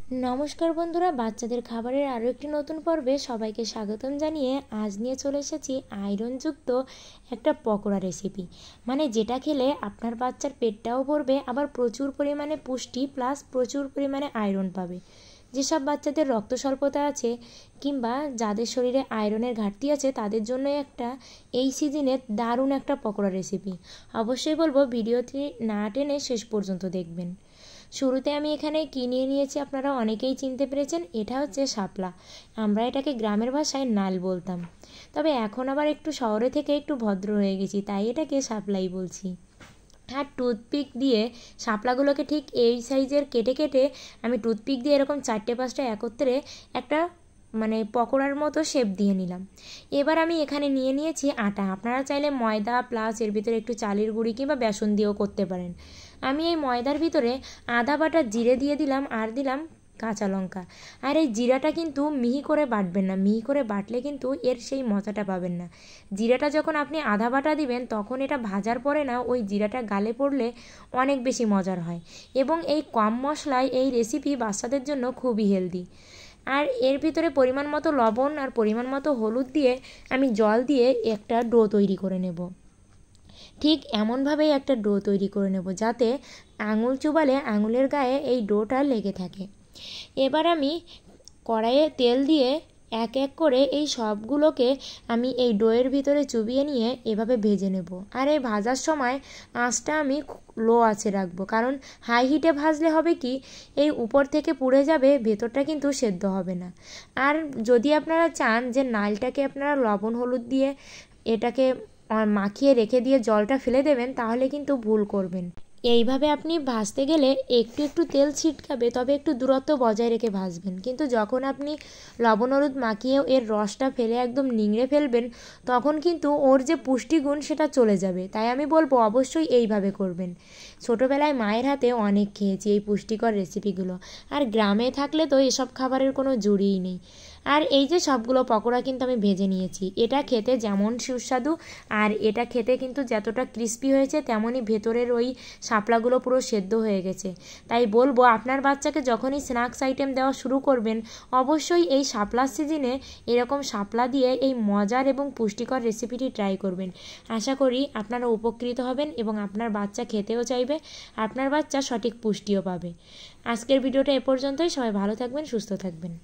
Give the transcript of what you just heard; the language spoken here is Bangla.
नमस्कार बंधुरा बाच्चादेर खाबारेर आरो एकटी नतून पर्वे सबाइके स्वागतम जानिए आज निये चले एसेछि आयरनयुक्त एकटा पकोड़ा रेसिपि। माने जेटा खेले आपनार बाच्चार पेटटाओ भरबे आबार प्रचुर परिमाणे पुष्टि प्लस प्रचुर परिमाणे आयरन पाबे। जेसब बाच्चादेर रक्त स्बल्पता आछे किंबा जादेर शरीरे आयरनेर घाटति आछे तादेर जोन्नो एकटा एई सिजने दारुण एकटा पकोड़ा रेसिपि। अवश्यई बोलबो भिडियोटी ना टेने शेष पर्यन्त देखबेन। शुरूते आमी एखाने कि निये नियेछि आपनारा अनेकेई चिनते पेरेछेन, एटा हच्छे शापला। आमरा एटाके ग्रामेर भाषाय नाल बोलताम, तबे एखन आबार एकटु शहरे थेके एकटु भद्र हये गेछि ताई एटाके शापलाई बोलछि। আর টুথপিক দিয়ে শাপলাগুলোকে ঠিক এই সাইজের কেটে কেটে আমি টুথপিক দিয়ে এরকম 4-5টা একত্রে একটা মানে পকোড়ার মতো শেপ দিয়ে নিলাম। এবার আমি এখানে নিয়ে নিয়েছি আটা। আপনারা চাইলে ময়দা প্লাস এর ভিতরে একটু চালের গুঁড়ি কিংবা বেসন দিয়েও করতে পারেন। আমি এই ময়দার ভিতরে আদা বাটা জিরে দিয়ে দিলাম আর দিলাম কাঁচা লঙ্কা। আর এই জিরাটা কিন্তু মিহি করে বাটবেন না, মিহি করে বাটলে কিন্তু এর সেই মজাটা পাবেন না। জিরাটা যখন আপনি আদা বাটা দিবেন তখন এটা ভাজার পরে না ওই জিরাটা গালে পড়লে অনেক বেশি মজার হয় এবং এই কম মশলায় এই রেসিপি বাচ্চাদের জন্য খুবই হেলদি। আর এর ভিতরে পরিমাণ মতো লবণ আর পরিমাণ মতো হলুদ দিয়ে আমি জল দিয়ে একটা ডো তৈরি করে নেব। ঠিক এমনভাবেই একটা ডো তৈরি করে নেব যাতে আঙুল চুবালে আঙুলের গায়ে এই ডোটা লেগে থাকে। এবার আমি কড়াইয়ে তেল দিয়ে এক এক করে এই সবগুলোকে আমি এই ডোয়ের ভিতরে চুবিয়ে নিয়ে এভাবে ভেজে নেব। আর এই ভাজার সময় আঁচটা আমি লো আঁচে রাখবো, কারণ হাই হিটে ভাজলে হবে কি এই উপর থেকে পুড়ে যাবে, ভেতরটা কিন্তু সেদ্ধ হবে না। আর যদি আপনারা চান যে নালটাকে আপনারা লবণ হলুদ দিয়ে এটাকে মাখিয়ে রেখে দিয়ে জলটা ফেলে দেবেন তাহলে কিন্তু ভুল করবেন। এইভাবে আপনি ভাজতে গেলে একটু একটু তেল ছিটকাবে, তবে একটু দূরত্ব বজায় রেখে ভাজবেন। কিন্তু যখন আপনি লবণ হলুদ মাখিয়ে এর রসটা ফেলে একদম নিংড়ে ফেলবেন তখন কিন্তু ওর যে পুষ্টিগুণ সেটা চলে যাবে। তাই আমি বলবো অবশ্যই এইভাবে করবেন। ছোটোবেলায় মায়ের হাতে অনেক খেয়েছি এই পুষ্টিকর রেসিপিগুলো, আর গ্রামে থাকলে তো এসব খাবারের কোনো জুড়িই নেই। আর এই যে সবগুলো পকোড়া কিন্তু আমি ভেজে নিয়েছি, এটা খেতে যেমন সুস্বাদু আর এটা খেতে কিন্তু যতটা ক্রিস্পি হয়েছে তেমনই ভেতরের ওই শাপলাগুলো পুরো সেদ্ধ হয়ে গেছে। তাই বলবো আপনার বাচ্চাকে যখনই স্ন্যাক্স আইটেম দেওয়া শুরু করবেন অবশ্যই এই শাপলার সিজনে এরকম শাপলা দিয়ে এই মজার এবং পুষ্টিকর রেসিপিটি ট্রাই করবেন। আশা করি আপনারা উপকৃত হবেন এবং আপনার বাচ্চা খেতেও চাইবে, আপনার বাচ্চা সঠিক পুষ্টিও পাবে। আজকের ভিডিওটা এ পর্যন্তই। সবাই ভালো থাকবেন, সুস্থ থাকবেন।